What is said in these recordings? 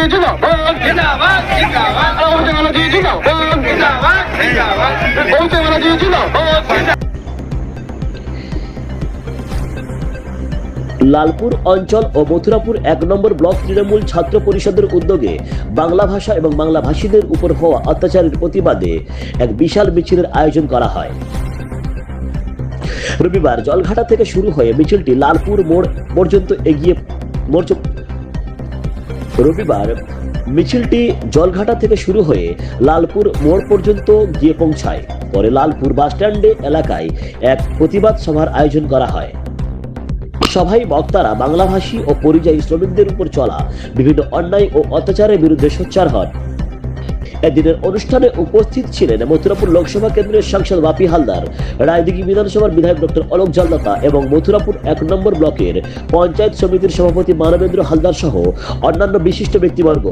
जिंदाबाद जिंदाबाद जिंदाबाद बहुजन जी जिंदाबाद जिंदाबाद जिंदाबाद बहुजन जी जिंदाबाद। লালপুর অঞ্চল ও মথুরাপুর ১ নম্বর ব্লক তৃণমূল ছাত্র পরিষদের উদ্যোগে বাংলা ভাষা এবং বাংলা ভাষীদের উপর হওয়া অত্যাচারের প্রতিবাদে এক বিশাল মিছিলের আয়োজন করা হয়। রবিবার জলঘাটা থেকে শুরু হয়ে মিছিলটি লালপুর মোড় পর্যন্ত গিয়ে পৌঁছায়। পরে লালপুর বাস স্ট্যান্ডে এলাকায় এক প্রতিবাদ সভার আয়োজন করা হয়। সভায় বক্তারা বাংলাভাষী ও পরিযায়ী শ্রমিকদের উপর চলা বিভিন্ন অন্যায় ও অত্যাচারের বিরুদ্ধে সোচ্চার হন। এদিনের অনুষ্ঠানে উপস্থিত ছিলেন মথুরাপুর লোকসভা কেন্দ্রের সাংসদ বাপি হালদার, রায়দিঘি বিধানসভার বিধায়ক ডক্টর অলোক জলদাতা এবং মথুরাপুর ১ নম্বর ব্লকের পঞ্চায়েত সমিতির সভাপতি মানবেন্দ্র হালদার সহ অন্যান্য বিশিষ্ট ব্যক্তিবর্গ।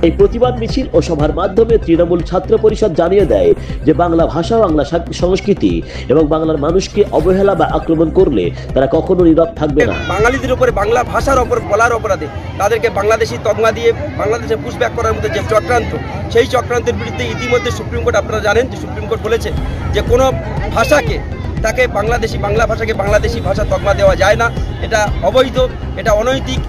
এই প্রতিবাদ মিছিল ও সভার মাধ্যমে তৃণমূল ছাত্র পরিষদ জানিয়ে দেয় যে বাংলা ভাষা, বাংলা সংস্কৃতি এবং বাংলার মানুষকে অবহেলা বা আক্রমণ করলে তারা কখনো নীরব থাকবে না। বাঙালিদের উপরে বাংলা ভাষার ওপর বলার অপরাধে তাদেরকে বাংলাদেশি তকমা দিয়ে বাংলাদেশে পুশব্যাক করার মধ্যে যে চক্রান্ত, সেই চক্রান্তের বিরুদ্ধে ইতিমধ্যে সুপ্রিম কোর্ট, আপনারা জানেন যে সুপ্রিম কোর্ট বলেছে যে কোনো ভাষাকে তাকে বাংলা ভাষাকে বাংলাদেশি ভাষা তকমা দেওয়া যায় না। এটা অবৈধ, এটা অনৈতিক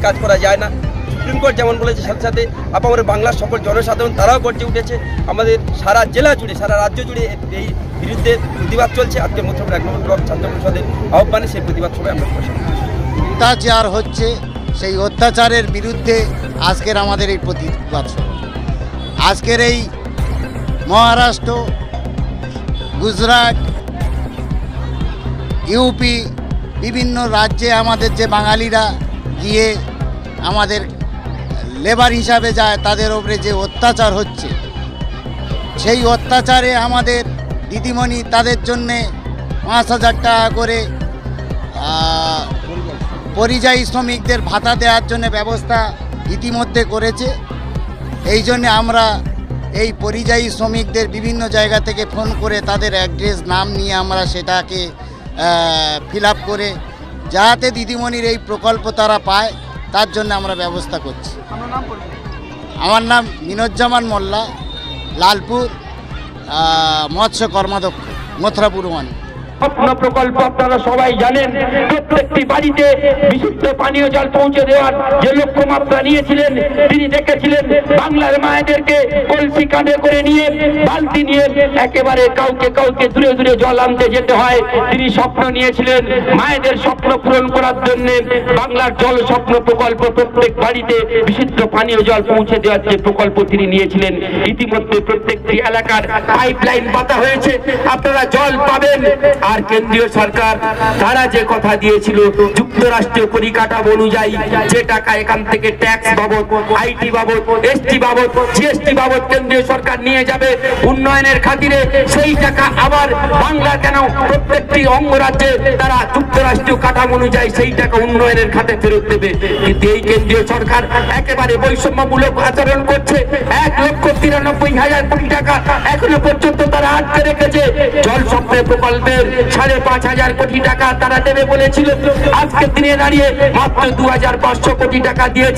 কাজ করা যায় না। সুপ্রিম কোর্ট যেমন বলেছে, সাথে সাথে আমাদের বাংলার সকল জনসাধারণ তারাও গর্জে উঠেছে। আমাদের সারা জেলা জুড়ে, সারা রাজ্য জুড়ে এই বিরুদ্ধে প্রতিবাদ চলছে। আজকে মথুরাপুর ১ নম্বর ব্লক ছাত্র পরিষদের আহ্বানে সেই প্রতিবাদ সভায় আমরা অত্যাচার হচ্ছে, সেই অত্যাচারের বিরুদ্ধে আজকের আমাদের এই প্রতিবাদ সভা। আজকের এই মহারাষ্ট্র, গুজরাট, ইউপি বিভিন্ন রাজ্যে আমাদের যে বাঙালিরা গিয়ে আমাদের লেবার হিসাবে যায়, তাদের উপরে যে অত্যাচার হচ্ছে, সেই অত্যাচারে আমাদের দিদিমণি তাদের জন্যে ৫,০০০ টাকা করে পরিযায়ী শ্রমিকদের ভাতা দেওয়ার জন্য ব্যবস্থা ইতিমধ্যে করেছে। এই জন্যে আমরা এই পরিযায়ী শ্রমিকদের বিভিন্ন জায়গা থেকে ফোন করে তাদের অ্যাড্রেস, নাম নিয়ে আমরা সেটাকে ফিল আপ করে যাতে দিদিমণির এই প্রকল্প তারা পায়, তার জন্য আমরা ব্যবস্থা করছি। আমার নাম মিনোজ্জামান মোল্লা, লালপুর মৎস্য কর্মাধ্যক্ষ, মথুরাপুর 1। স্বপ্ন প্রকল্প আপনারা সবাই জানেন, প্রত্যেকটি বাড়িতে বিশুদ্ধ পানীয় জল পৌঁছে দেওয়ার যে লক্ষ্যমাত্রা নিয়েছিলেন, তিনি দেখেছিলেন বাংলার মায়েদেরকে কলসি কাঁধে করে নিয়ে, বালতি নিয়ে একেবারে কাউকে দূরে দূরে জল আনতে যেতে হয়। তিনি স্বপ্ন নিয়েছিলেন মায়েদের স্বপ্ন পূরণ করার জন্য বাংলার জল স্বপ্ন প্রকল্প, প্রত্যেক বাড়িতে বিশুদ্ধ পানীয় জল পৌঁছে দেওয়ার যে প্রকল্প তিনি নিয়েছিলেন। ইতিমধ্যে প্রত্যেকটি এলাকার পাইপলাইন পাতা হয়েছে, আপনারা জল পাবেন। আর কেন্দ্রীয় সরকার তারা যে কথা দিয়েছিল, যুক্তরাষ্ট্রীয় পরিকাঠামো অনুযায়ী যে টাকা এখান থেকে ট্যাক্স বাবদ, আইটি বাবদ, এসটি বাবদ, জিএসটি বাবদ কেন্দ্রীয় সরকার নিয়ে যাবে উন্নয়নের খাতিরে, সেই টাকা আবার বাংলা কেন প্রত্যেকটি অঙ্গরাজ্যে তারা যুক্তরাষ্ট্রীয় কাঠামো অনুযায়ী সেই টাকা উন্নয়নের খাতে ফেরত দেবে। কিন্তু এই কেন্দ্রীয় সরকার একেবারে বৈষম্যমূলক আচরণ করছে। ১,৯৩,০০০ কোটি টাকা এখনো পর্যন্ত তারা আটকে রেখেছে। জল স্বপ্ন প্রকল্পের ৫,৫০০ কোটি টাকা তারা দেবে বলেছিল, আজকের দিনে দাঁড়িয়ে মাত্র ২,৫০০ কোটি টাকা দিয়েছে।